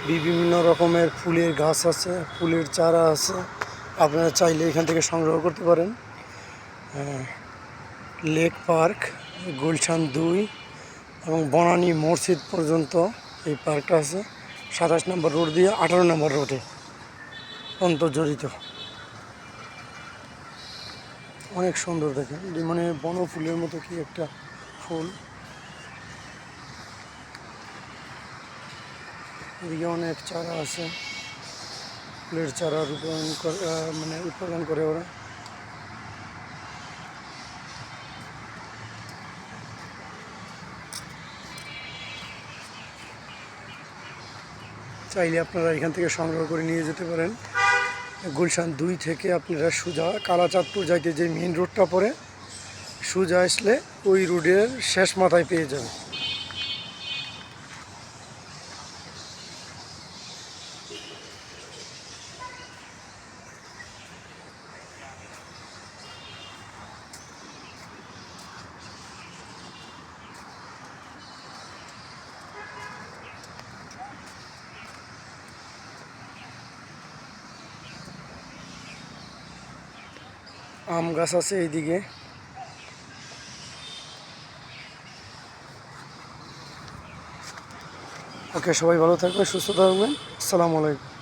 বিভিন্ন রকমের ফুলের গাছ আছে, ফুলের চারা আছে, আপনারা চাইলে এখান থেকে সংগ্রহ করতে পারেন। লেক পার্ক, গুলশান 2 এবং বনানী মসজিদ পর্যন্ত এই পার্কটা আছে। 27 নম্বর রোড দিয়ে 18 নম্বর রোডে অন্তর্জড়িত। অনেক সুন্দর দেখেন, মানে বন ফুলের মতো কি একটা ফুল। এদিকে অনেক চারা আছে, ফুলের চারা রূপায়ণ করে, মানে উৎপাদন করে ওরা। চাইলে আপনারা এখান থেকে সংগ্রহ করে নিয়ে যেতে পারেন। গুলশান 2 থেকে আপনারা সোজা কালাচাঁদপুর যাইতে যে মেন রোডটা পড়ে, সোজা আসলে ওই রোডের শেষ মাথায় পেয়ে যাবে। আম গাছ আছে এইদিকে। ওকে, সবাই ভালো থাকবেন, সুস্থ থাকবেন। আসসালামু আলাইকুম।